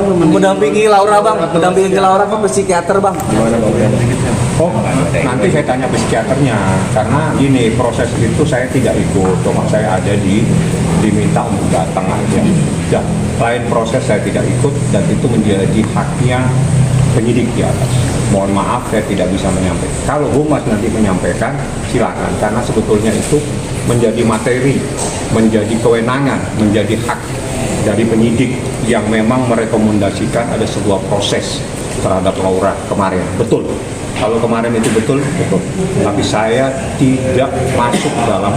mendampingi Laura bang, mendampingi Laura ke psikiater bang. Gimana bang? Oh, nanti saya tanya psikiaternya, karena gini, proses itu saya tidak ikut, cuma saya ada diminta untuk datang aja. Dan lain proses saya tidak ikut, dan itu menjadi haknya penyidik di atas. Mohon maaf, saya tidak bisa menyampaikan. Kalau Humas nanti menyampaikan, silakan, karena sebetulnya itu menjadi materi, menjadi kewenangan, menjadi hak dari penyidik yang memang merekomendasikan ada sebuah proses terhadap Laura kemarin. Betul. Kalau kemarin itu betul. Tapi saya tidak masuk dalam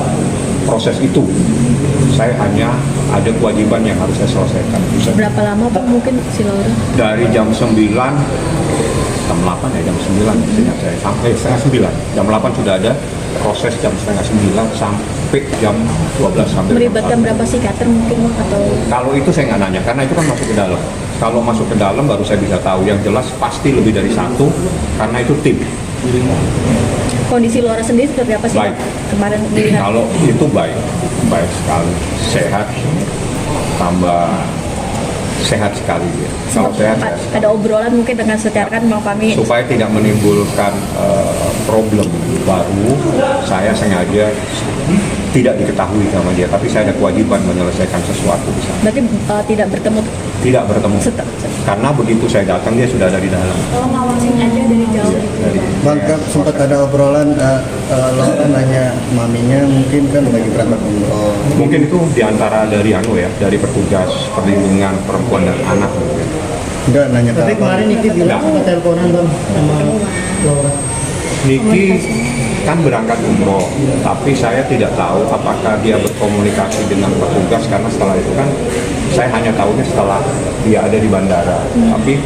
proses itu. Saya hanya ada kewajiban yang harus saya selesaikan. Berapa lama Pak mungkin si Laura? Dari jam 9, jam 8 ya, jam 9 seingat saya, sampai setengah 9. Jam 8 sudah ada proses, jam setengah 9 sampai jam 12 sampai melibatkan berapa psikiater mungkin atau? Kalau itu saya nggak nanya, karena itu kan masuk ke dalam. Kalau masuk ke dalam baru saya bisa tahu. Yang jelas pasti lebih dari satu, karena itu tim. Kondisi Laura sendiri seperti apa sih Baik. Pak? Kemarin melihat? Kalau itu baik, baik sekali, sehat, tambah sehat sekali ya. Kalau sehat, Ada obrolan mungkin dengan secara kan Bang Fahmi supaya tidak menimbulkan problem baru, saya sengaja tidak diketahui sama dia, tapi saya ada kewajiban menyelesaikan sesuatu di sana. berarti tidak bertemu. Tidak bertemu, karena begitu saya datang dia sudah ada di dalam. Oh, ngawasin aja dari jauh. Bang, kan sempat ada obrolan, Laura nanya maminya mungkin kan lagi berangkat umroh. Mungkin itu diantara dari dari petugas perlindungan perempuan dan anak mungkin. Enggak nanya ke Tapi abang. kemarin Niki bilang sama teleponan bang sama Laura. Niki kan berangkat umroh, tapi saya tidak tahu apakah dia berkomunikasi dengan petugas, karena setelah itu kan saya hanya tahunya setelah dia ada di bandara. Tapi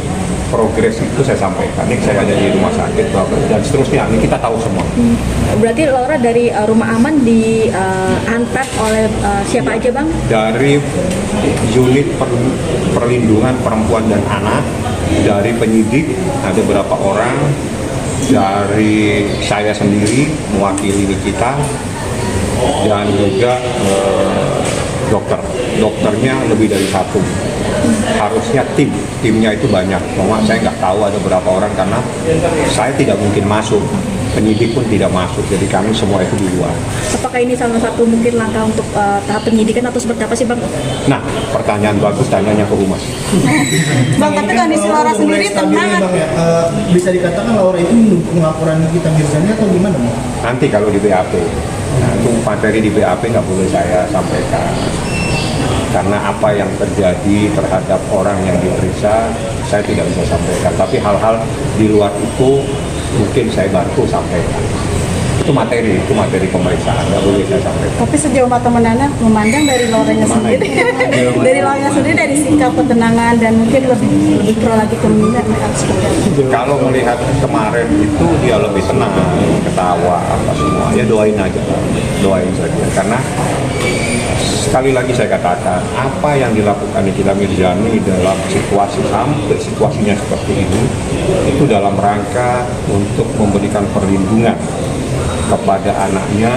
progres itu saya sampaikan, ini saya ada di rumah sakit dan seterusnya, ini kita tahu semua. Berarti Laura dari rumah aman diantar oleh siapa aja Bang? Dari unit perlindungan perempuan dan anak, dari penyidik ada berapa orang, dari saya sendiri mewakili kita, dan juga dokternya lebih dari satu. Harusnya timnya itu banyak, cuma saya nggak tahu ada berapa orang karena saya tidak mungkin masuk, penyidik pun tidak masuk, jadi kami semua itu di luar. Apakah ini salah satu mungkin langkah untuk tahap penyidikan atau seperti apa sih Bang? Nah, pertanyaan bagus, tanyanya ke Humas. Bang, tapi kondisi Laura sendiri tenang. Bang, ya, bisa dikatakan Laura itu mendukung laporan Nikita Mirzani atau gimana bang? Nanti kalau di BAP, nah, itu materi di BAP nggak boleh saya sampaikan. Karena apa yang terjadi terhadap orang yang diperiksa, saya tidak bisa sampaikan. Tapi hal-hal di luar itu mungkin saya bantu sampaikan. Itu materi pemeriksaan, nggak boleh saya sampaikan. Tapi sejauh mata memandang dari Lauranya sendiri, dari Lauranya sendiri dari sikap ketenangan dan mungkin lebih pro lagi ke minat seperti apa? Kalau melihat kemarin itu dia lebih tenang, ketawa, apa semua, ya doain aja, doain saja. Karena sekali lagi saya katakan, apa yang dilakukan Nikita Mirzani dalam situasi sampai situasinya seperti ini, itu dalam rangka untuk memberikan perlindungan kepada anaknya.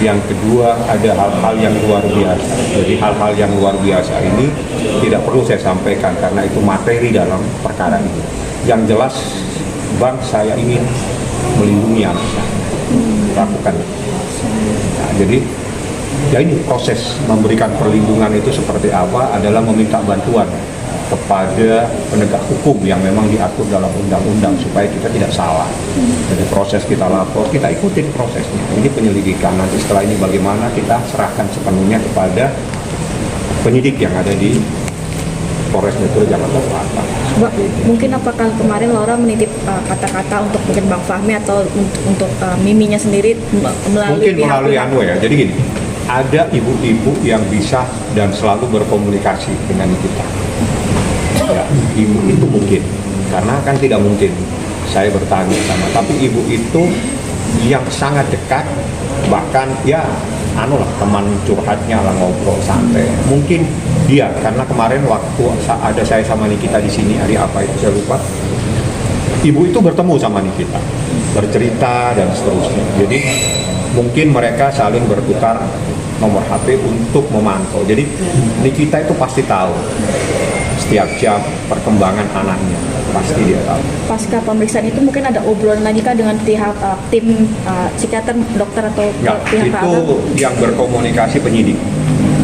Yang kedua, ada hal-hal yang luar biasa. Jadi hal-hal yang luar biasa ini tidak perlu saya sampaikan karena itu materi dalam perkara ini. Yang jelas, Bang, saya ingin melindungi anak saya. Lakukan. Nah, jadi ya ini proses memberikan perlindungan itu seperti apa adalah meminta bantuan kepada penegak hukum yang memang diatur dalam undang-undang supaya kita tidak salah. Jadi proses kita lapor, kita ikutin prosesnya. Ini penyelidikan, nanti setelah ini bagaimana kita serahkan sepenuhnya kepada penyidik yang ada di Polres Metro Jakarta Selatan. Mungkin apakah kemarin Laura menitip kata-kata untuk mungkin Bang Fahmi atau untuk Miminya sendiri melalui mungkin melalui ya. Jadi gini, ada ibu-ibu yang bisa dan selalu berkomunikasi dengan kita. Ya, ibu itu mungkin, karena kan tidak mungkin saya bertanya sama, tapi ibu itu yang sangat dekat, bahkan ya teman curhatnya lah, ngobrol santai. Mungkin dia, karena kemarin waktu ada saya sama Nikita di sini, hari apa itu saya lupa, ibu itu bertemu sama Nikita, bercerita dan seterusnya. Jadi mungkin mereka saling bertukar nomor HP untuk memantau. Jadi Nikita itu pasti tahu setiap jam perkembangan anaknya, pasti dia tahu. Pasca pemeriksaan itu mungkin ada obrolan lagi kah dengan pihak tim psikiater, dokter atau Enggak, pihak itu keamanan? yang berkomunikasi penyidik.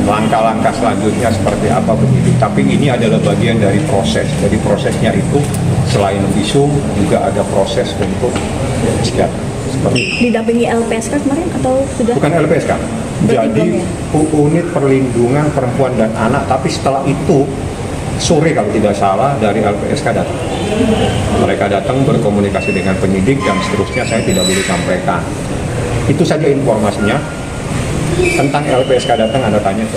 Langkah-langkah selanjutnya seperti apa penyidik. Tapi ini adalah bagian dari proses. Jadi prosesnya itu selain visum juga ada proses untuk psikiater. Seperti itu. Didampingi LPSK kemarin atau sudah? Bukan LPSK. Jadi unit perlindungan perempuan dan anak. Tapi setelah itu sore kalau tidak salah dari LPSK datang. Mereka datang berkomunikasi dengan penyidik dan seterusnya saya tidak boleh sampaikan. Itu saja informasinya. Tentang LPSK datang Anda tanya ke